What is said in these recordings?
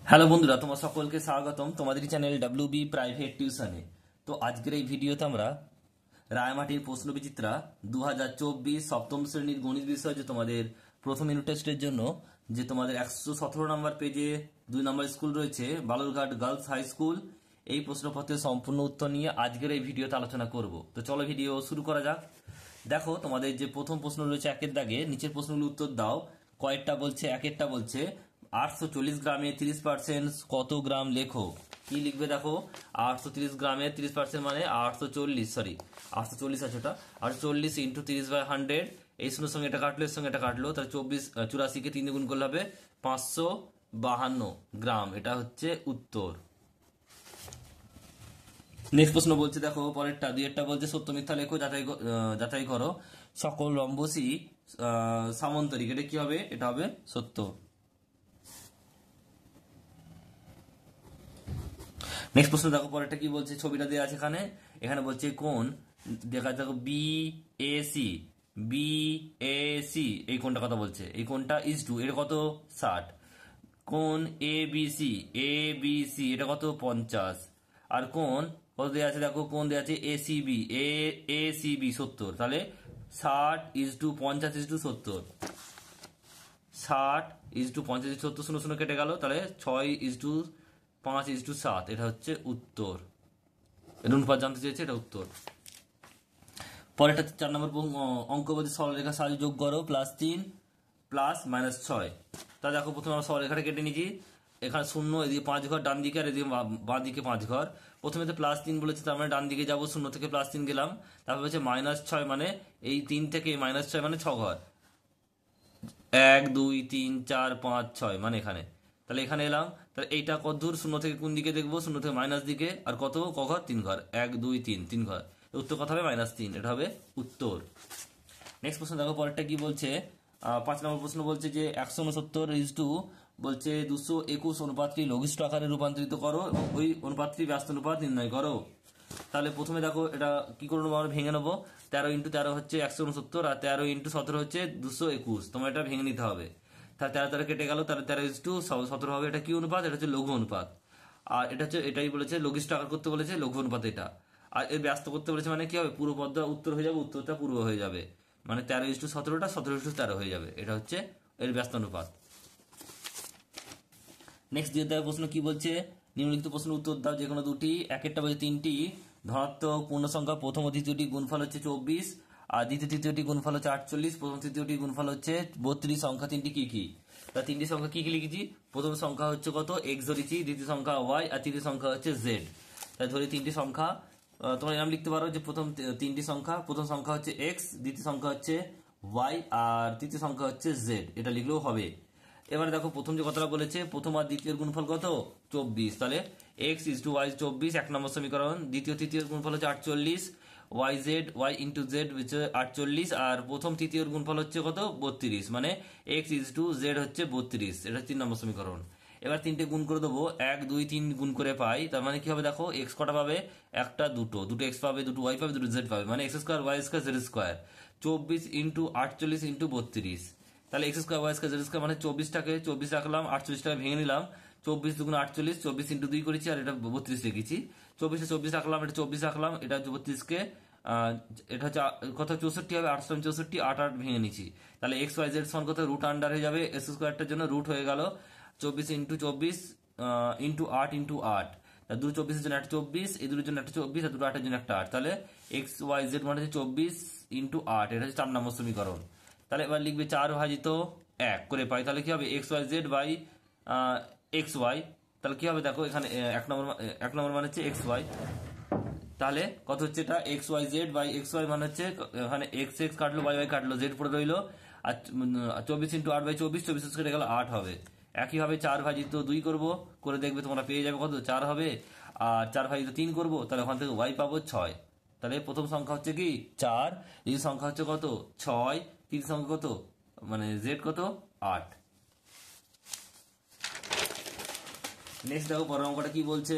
Hello বন্ধুরা, তোমার সকলকে স্বাগতম তোমাদের চ্যানেল ডাব্লিউবি প্রাইভেট টিউশনে। তো আজকের এই ভিডিওতে আমরা রায়মাটির প্রশ্নবিচিত্রা 2024 সপ্তম শ্রেণীর গণিত বিষয় যে তোমাদের প্রথম ইউনিট টেস্টের জন্য যে তোমাদের 117 নম্বর পেজে 2 নম্বর স্কুল রয়েছে বালুরঘাট গার্লস হাই স্কুল, এই প্রশ্নপত্রের সম্পূর্ণ উত্তর নিয়ে আজকের এই ভিডিওতে আলোচনা করব। তো চলো ভিডিও শুরু করা যাক। দেখো তোমাদের যে প্রথম প্রশ্ন রয়েছে একের দাগে, নিচের প্রশ্নগুলো উত্তর দাও। কয়েকটা বলছে, একেরটা বলছে 840 গ্রামে 30% কত গ্রাম লেখো। কি লিখবে দেখো, 830 গ্রামের 30% মানে 840 আছে ওটা, 840 ইন্টু 30/100। এই শূন্যের সঙ্গে এটা কাটলো, এর সঙ্গে এটা কাটলো, তাহলে 84কে 3 দিয়ে গুণ করলে হবে 552 গ্রাম। এটা হচ্ছে উত্তর। নেক্সট প্রশ্ন বলছে দেখো পরেরটা, দুইয়েরটা বলছে সত্য মিথ্যা লেখো, যাচাই করো। সকল রম্বসই সামান্তরিক, এটা কি হবে? এটা হবে সত্য। নেক্সট প্রশ্ন দেখো পরেরটা কি বলছে, ছবিটা দেওয়া আছে এখানে। এখানে বলছে কোন দেখা দেখো বি এ সি, এই কোনটা কথা বলছে, এই কোনটা ইজ টু, এটা কত 60। কোন এ বি সি এটা কত 50। আর কোন কত দেওয়া আছে দেখো, কোন দেওয়া আছে এ সি বি 70। তাহলে 60:50:70, 60:50:70, 0 0 কেটে গেল, তাহলে 6:5:7, এটা হচ্ছে উত্তর। এর অনুপাত জানতে চেয়েছে, এটা উত্তর। পরেরটা 4 নম্বর অঙ্ক বলছে সরলরেখার সাহায্যে যোগ করো, +3 প্লাস -6। তা দেখো প্রথমে আমরা সরলরেখাটা কেটে নিয়েছি। এখানে 0, এদিকে 5 ঘর ডান দিকে, আর এদিকে বাঁ দিকে 5 ঘর। প্রথমে তো +3 বলেছে, তার মানে ডান দিকে যাবো, 0 থেকে +3 গেলাম। তারপর হচ্ছে -6, মানে এই 3 থেকে -6 মানে 6 ঘর, 1 2 3 4 5 6, মানে এখানে। তাহলে এখানে এলাম, তাহলে এইটা কত দূর, 0 থেকে কোন দিকে দেখবো, 0 থেকে মাইনাস দিকে। আর কত ক ঘর, 3 ঘর, 1 2 3, 3 ঘর। উত্তর কত হবে? -3, এটা হবে উত্তর। নেক্সট প্রশ্ন দেখো পরেরটা কি বলছে। 5 নম্বর প্রশ্ন বলছে যে 169 বলছে 221 অনুপাতটি লঘিষ্ঠ আকারে রূপান্তরিত করো, ওই অনুপাতটি ব্যস্ত অনুপাত নির্ণয় করো। তাহলে প্রথমে দেখো এটা কি করবো, আমরা ভেঙে নেবো। 13 × 13 হচ্ছে 169, আর 13 × 17 হচ্ছে 221। তোমার এটা ভেঙে নিতে হবে। তাহলে 13 কেটে গেল, তাহলে 13:17 হবে। এটা কি অনুপাত? এটা হচ্ছে লঘু অনুপাত। আর এটা হচ্ছে, এটাই বলেছে লঘিষ্ঠ আকার করতে বলেছে, লঘু অনুপাত এটা। আর এর ব্যস্ত করতে বলেছে, মানে কি হবে, পুরো পদটা উত্তর হয়ে যাবে, উত্তরটা পূর্ব হয়ে যাবে, মানে 13:17টা 17:13 হয়ে যাবে। এটা হচ্ছে এর ব্যস্ত অনুপাত। নেক্সট দ্বিতীয় প্রশ্ন কি বলছে, নিম্নলিখিত প্রশ্নের উত্তর দাও যে কোনো দুটি। একেরটা বলছে 3টি ধনাত্মক পূর্ণ সংখ্যা প্রথম ও দ্বিতীয়টি গুণফল হচ্ছে 24, আর দ্বিতীয় তৃতীয়টি গুণফল হচ্ছে 48, প্রথম তৃতীয়টি গুণফল হচ্ছে 32। সংখ্যা তিনটি কি কি? তা তিনটি সংখ্যা কি কি লিখেছি, প্রথম সংখ্যা হচ্ছে কত x ধরেছি, দ্বিতীয় সংখ্যা y, আর তৃতীয় সংখ্যা হচ্ছে z। তাই ধরি তিনটি সংখ্যা, তোমরা এরকম লিখতে পারো যে প্রথম তিনটি সংখ্যা, প্রথম সংখ্যা হচ্ছে x, দ্বিতীয় সংখ্যা হচ্ছে y, আর তৃতীয় সংখ্যা হচ্ছে z। এটা লিখলেও হবে। এবারে দেখো প্রথম যে কথাটা বলেছে, প্রথম আর দ্বিতীয় গুণফল কত 24, তাহলে x = y 24, 1 নম্বর সমীকরণ। দ্বিতীয় তৃতীয় গুণফল হচ্ছে 48, y ইন্টু z হচ্ছে 48, আর প্রথম তৃতীয় গুণফল হচ্ছে কত 32, মানে x = z হচ্ছে 32। এটা 3 নম্বর সমীকরণ। এবার তিনটে গুণ করে দেবো, 1 2 3 গুণ করে পাই, তার মানে কি হবে দেখো, x কটা পাবে, একটা দুটো x পাবে, দুটো y পাবে, দুটো z পাবে, মানে x² y² z²। 24 into 48 into 32, তাহলে x² y² z² মানে 24টাকে 24 রাখলাম, 48টাকে ভেঙে নিলাম, 24 2 48, 24 ইন্টু 2 করেছি, আর এটা 32 রেখেছি। 24 24 রাখলাম, এটা 24 রাখলাম, এটা 32কে এটা হচ্ছে কত 64 হবে, 8 64, 8 8 ভেঙে নিচ্ছি। তাহলে x y z সমান কত, রুট আন্ডার হয়ে যাবে, s²টার জন্য রুট হয়ে গেল 24 ইন্টু 24 ইন্টু 8 ইন্টু 8। তাহলে দুটো 24-এর জন্য একটা 24, এই দুটোর জন্য একটা 24, আর দুটো 8-এর জন্য একটা 8। তাহলে x y z মানে হচ্ছে 24 ইন্টু 8, এটা হচ্ছে 4 নম্বর সমীকরণ। তাহলে এবার লিখবে 4/1 করে পাই, তাহলে কি হবে x y z by x y। তাহলে কি হবে দেখো, এখানে 1 নম্বর মানে হচ্ছে x y, তাহলে কত হচ্ছে এটা x y z by x y, মানে হচ্ছে এখানে x x কাটলো, y y কাটলো, z পড়ে রইলো। আর 24 ইন্টু 8/24, 24 কেটে গেল 8 হবে। একইভাবে 4/2 করবো, করে দেখবে তোমরা পেয়ে যাবে কত 4 হবে। আর 4/3 করবো, তাহলে ওখান থেকে y পাবো 6। তাহলে প্রথম সংখ্যা হচ্ছে কি 4, দ্বিতীয় সংখ্যা হচ্ছে কত 6, তৃতীয় সংখ্যা কত, মানে z কত 8। নেক্সট দেখো পরের অঙ্কটা কি বলছে।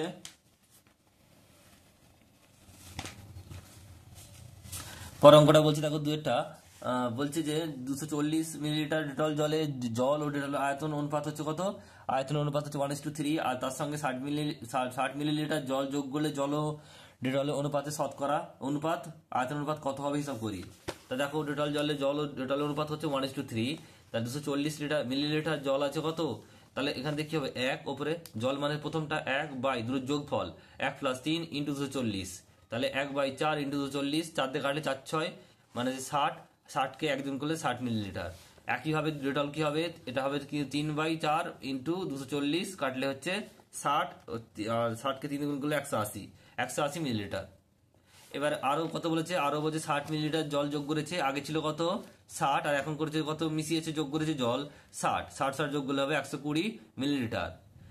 পরের অঙ্কটা বলছে দেখো দুইটা বলছে যে 240 মিলিলিটার ডেটল জলে জল ও ডেটল আয়তন অনুপাত হচ্ছে কত? আয়তন অনুপাত হচ্ছে 1:3, আর তার সঙ্গে 60 মিলিলিটার জল যোগ করলে জল ও ডেটলের অনুপাতে শতকরা অনুপাত আয়তন অনুপাত কত হবে হিসাব করি। তা দেখো ডেটল জলে জল ও ডেটলের অনুপাত হচ্ছে 1:3, তা 240 মিলিলিটার জল আছে কত? তাহলে এখানে দেখি হবে 1 ওপরে জল মানে প্রথমটা 1 বাই দুটোর যোগফল 1 + 3 × 240, তাহলে 1/4 × 240, 4 দিয়ে কাটলে 4 6 মানে 60কে 1 গুণ করলে 60 মিলিলিটার। একইভাবে ডেটল কি হবে? এটা হবে কি 3/4 × 240 কাটলে হচ্ছে 60, আর 60কে 3 গুণ করলে 180 মিলিলিটার। এবার আরো কত বলেছে? আরো বলছে 60 মিলিলিটার জল যোগ করেছে, আগে ছিল কত 60 আর এখন করেছে কত, মিশিয়েছে যোগ করেছে জল 60 যোগ করলে হবে 120 মিলিলিটার।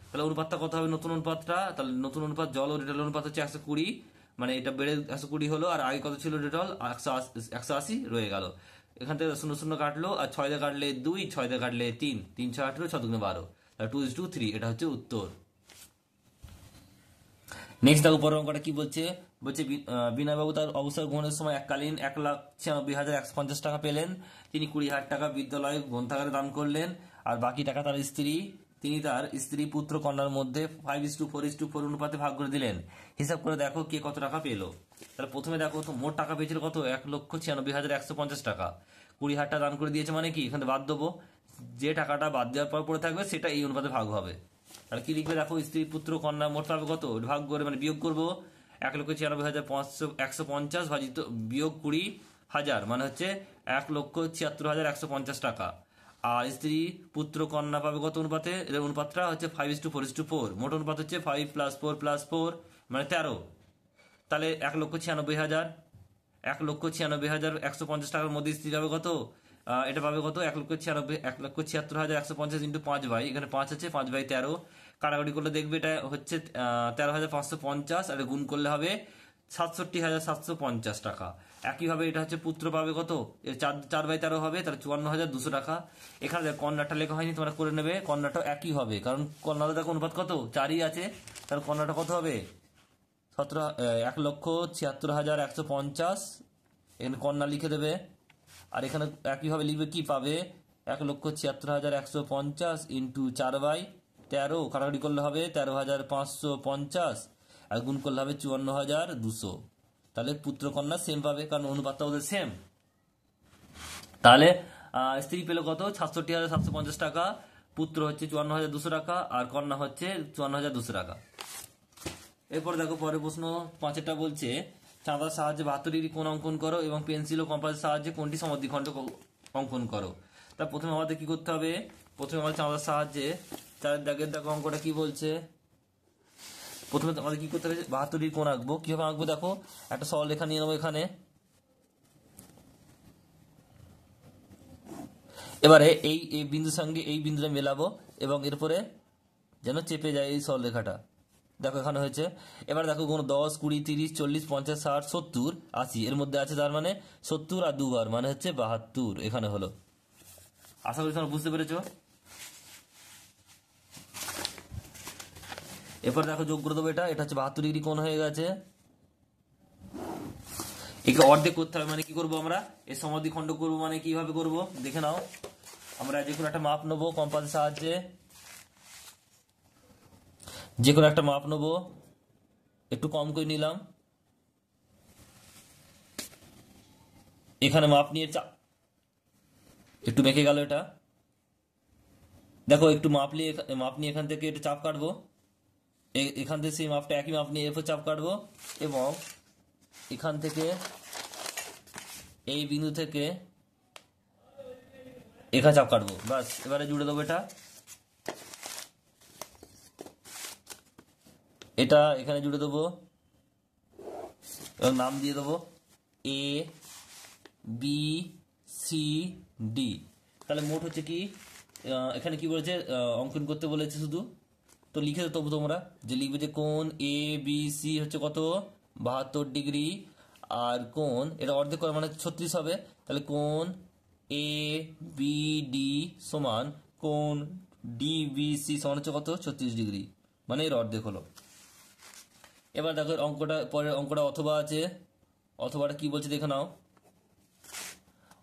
তাহলে অনুপাতটা কত হবে নতুন অনুপাতটা? তাহলে নতুন অনুপাত জল ও ডেটল অনুপাত হচ্ছে 120, মানে এটা বেড়ে 120 হলো, আর আগে কত ছিল ডেটল 180 রয়ে গেল। এখান থেকে 0 0 কাটলো, আর 6 দিয়ে কাটলে 2, 6 দিয়ে কাটলে 3, 3 6 18, 6 2 12, 2:3, এটা হচ্ছে উত্তর। নেক্সট দেখো পরের অঙ্কটা কি বলছে? বলছে বিনয়বাবু তার অবসর গ্রহণের সময় এককালীন 1,96,150 টাকা পেলেন। তিনি 20,000 টাকা বিদ্যালয়ে গ্রন্থাগারে দান করলেন, আর বাকি টাকা তিনি তার স্ত্রী পুত্র কন্যার মধ্যে 5:4:4 অনুপাতে ভাগ করে দিলেন। হিসাব করে দেখো কে কত টাকা পেলো। তাহলে প্রথমে দেখো তো মোট টাকা পেয়েছিল কত? 1,96,150 টাকা। 20,000 টাকা দান করে দিয়েছে মানে কি এখানে বাদ দেবো, যে টাকাটা বাদ দেওয়ার পর পড়ে থাকবে সেটা এই অনুপাতে ভাগ হবে। তাহলে কি লিখবে দেখো, স্ত্রী পুত্র কন্যা মোট পাবে কত, ভাগ করে মানে বিয়োগ করবো 1,96,150 ভাজিত বিয়োগ 20,000 মানে হচ্ছে 1,76,150 টাকা। আর স্ত্রী পুত্র কন্যা পাবে কত অনুপাতে? এর অনুপাতটা হচ্ছে 5:4:4, মোট অনুপাত হচ্ছে 5 + 4 + 4 মানে 13। তাহলে 1,96,150 টাকার মধ্যে স্ত্রী পাবে কত? এটা পাবে কত? 1,76,150 × 5 ভাই, এখানে 5 আছে, 5/13 কাটাকাটি করলে দেখবে এটা হচ্ছে 13,550, আর গুণ করলে হবে 67,750 টাকা। একইভাবে এটা হচ্ছে পুত্র পাবে কত? 4/13 হবে, তাহলে 54,200 টাকা। এখানে দেখো কন্যাটা লেখা হয়নি, তোমরা করে নেবে, কন্যাটা একই হবে কারণ কন্যাটা দেখো অনুপাত কত 4ই আছে, তাহলে কন্যাটা কত হবে 1,76,150, এখানে কন্যা লিখে দেবে। আর এখানে একইভাবে লিখবে কি পাবে 1,76,150 × 4/13 কাটাকাটি করলে হবে 13,550, আর গুণ করলে হবে 54,200। তাহলে পুত্র কন্যা সেম পাবে কারণ অনুপাতটা ওদের সেম। তাহলে স্ত্রী পেল কত 67,750 টাকা, পুত্র হচ্ছে 54,200 টাকা, আর কন্যা হচ্ছে 54,200 টাকা। এরপর দেখো পরের প্রশ্ন 5টা বলছে চাঁদার সাহায্যে 72 ডিগ্রি কোণ অঙ্কন করো এবং পেন্সিল ও কম্পাসের সাহায্যে কোণটি সমদ্বিখণ্ড অঙ্কন করো। তা প্রথমে আমাদের কি করতে হবে? প্রথমে আমাদের চাঁদার সাহায্যে চার দাগের দেখো অঙ্কটা কি বলছে। প্রথমে আমাদের কি করতে হবে 72 ডিগ্রি কোণ আঁকবো। কিভাবে আঁকবো দেখো, একটা সরল রেখা নিয়ে নেবো এখানে। এবারে এই বিন্দুর সঙ্গে এই বিন্দুটা মেলাবো এবং এরপরে যেন চেপে যায় এই সরল রেখাটা। দেখো এখানে হয়েছে। এবার দেখো কোনো 10, 20, 30, 40, 50, 60, 70, 80 এর মধ্যে আছে, তার মানে 70 আর 2 বার মানে হচ্ছে 72 এখানে হলো। আশা করি তোমরা বুঝতে পেরেছো। এরপর দেখো যোগ করে দেবো, এটা হচ্ছে 72 ডিগ্রি কোণ হয়ে গেছে। একে অর্ধেক করতে হবে মানে কি করবো আমরা, এর সমদ্বিখণ্ড করবো মানে কিভাবে করবো দেখে নাও। আমরা যে কোনো একটা মাপ নেবো কম্পাসের সাহায্যে, যে কোনো একটা মাপ নেবো, একটু কম করে নিলাম। এখানে মাপ নিয়ে একটু বেঁকে গেল এটা। দেখো একটু মাপ নিয়ে এখান থেকে এটা চাপ কাটবো, এখান থেকে সেই মাপটা একই মাপ নিয়ে এরপর চাপ কাটবো, এবং এখান থেকে এই বিন্দু থেকে এখানে চাপ কাটবো, বাস এবারে জুড়ে দেবো এটা। এটা এখানে জুড়ে দেবো এবং নাম দিয়ে দেবো ABCD। তাহলে মোট হচ্ছে কি, এখানে কি বলেছে অঙ্কন করতে বলেছে শুধু, তো লিখে দেবো তোমরা যে লিখবে যে কোণ ABC হচ্ছে কত 72 ডিগ্রি, আর কোণ এটা অর্ধেক করে মানে 36 হবে, তাহলে কোণ ABD সমান কোণ DBC সমান হচ্ছে কত 36 ডিগ্রি, মানে এর অর্ধেক হলো। এবার দেখো পরের অঙ্কটা অথবা আছে, অথবাটা কি বলছে দেখে নাও।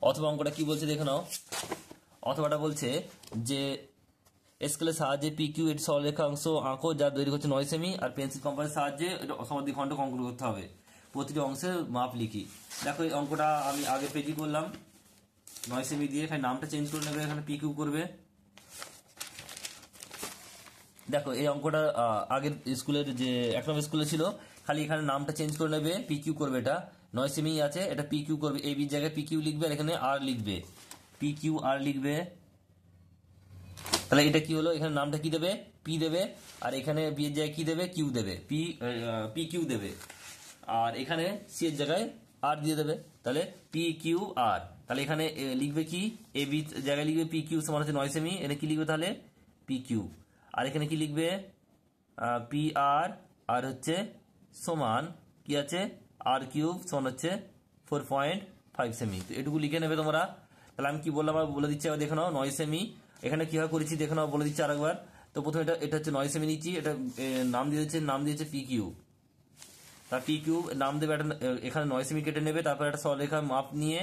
অথবা অঙ্কটা কি বলছে দেখে নাও। অথবাটা বলছে যে স্কেলের সাহায্যে পি কিউ এর সরলরেখাংশ আঁকো যার দৈর্ঘ্য হচ্ছে 9 সেমি, আর পেন্সিল কম্পাসের সাহায্যে এটা সমাদ্বিখণ্ডক অঙ্কন করতে হবে, প্রতিটি অংশের মাপ লিখি। দেখো এই অঙ্কটা আমি আগে পেজই করলাম 9 সেমি দিয়ে, এখানে নামটা চেঞ্জ করে নেবে, এখানে পি কিউ করবে। দেখো এই অঙ্কটা আগের স্কুলের যে 1 নম্বর স্কুলে ছিল, খালি এখানে নামটা চেঞ্জ করে নেবে, পি কিউ করবে। এটা 9 সেমি আছে, এটা পি কিউ করবে, এই বির জায়গায় পি কিউ লিখবে, আর এখানে আর লিখবে, পি কিউ আর লিখবে। তাহলে এটা কি হলো, এখানে নামটা কি দেবে, পি দেবে, আর এখানে বি এর জায়গায় কি দেবে, কিউ দেবে, পি কিউ দেবে, আর এখানে সি এর জায়গায় আর দিয়ে দেবে, তাহলে পি কিউ আর। তাহলে এখানে লিখবে কি, এ বি জায়গায় লিখবে পি কিউ সমান হচ্ছে 9 সেমি, এটা কি লিখবে তাহলে পি কিউ, আর এখানে কি লিখবে পি আর, আর হচ্ছে সমান কি আছে আর কিউব সমান হচ্ছে 4.5 সেমি। তো এটুকু লিখে নেবে তোমরা। তাহলে আমি কি বললাম আর বলে দিচ্ছি, আবার দেখে নাও 9 সেমি এখানে কিভাবে করেছি দেখে নাও, বলে দিচ্ছি আরেকবার। তো প্রথমে এটা হচ্ছে 9 সেমি নিচ্ছি, এটা নাম দিয়েছে পি কিউ, তার পি কিউ নাম দেবে, এখানে 9 সেমি কেটে নেবে, তারপর একটা সরলরেখার মাপ নিয়ে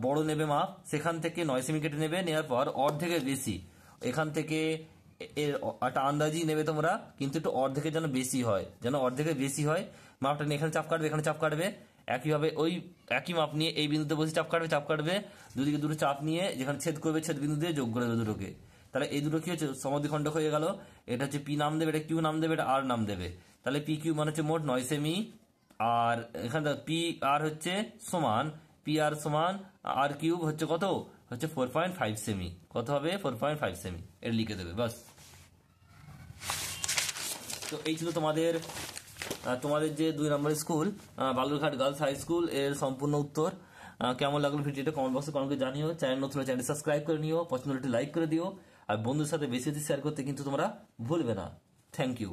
বড় নেবে মাপ, সেখান থেকে 9 সেমি কেটে নেবে, নেওয়ার পর অর্ধেকের বেশি এখান থেকে একটা আন্দাজি নেবে তোমরা, কিন্তু একটু অর্ধেকের যেন বেশি হয়, যেন অর্ধেকের বেশি হয় মাপটা নিয়ে এখানে চাপ কাটবে, এখানে চাপ কাটবে, একইভাবে ওই একই মাপ নিয়ে এই বিন্দুতে বসে চাপ কাটবে, দুদিকে দুটো চাপ নিয়ে যেখানে ছেদ করবে ছেদ বিন্দু দিয়ে যোগ করে দেবে দুটোকে। তাহলে এই দুটো কি হচ্ছে, সমদ্বিখণ্ডক হয়ে গেল। এটা হচ্ছে পি নাম দেবে, এটা কিউ নাম দেবে, এটা আর নাম দেবে। তাহলে পি কিউ মানে হচ্ছে মোট 9 সেমি, আর এখানে পি আর হচ্ছে সমান, পি আর সমান আর কিউব হচ্ছে কত, হচ্ছে 4.5 সেমি। কত হবে, 4.5 সেমি, এটা লিখে দেবে বাস। তো এই ছিল তোমাদের যে 2 নম্বর school Balurghat girls high school এর সম্পূর্ণ উত্তর। কেমন লাগলো ভিডিওটা কমেন্ট বক্সে কমেন্ট করে জানিও। চ্যানেল নতুন হলে চ্যানেল সাবস্ক্রাইব করে নিও, পছন্দ হলে লাইক করে দিও, আর বন্ধুদের সাথে বেশি বেশি শেয়ার করতে কিন্তু তোমরা ভুলবে না। Thank you.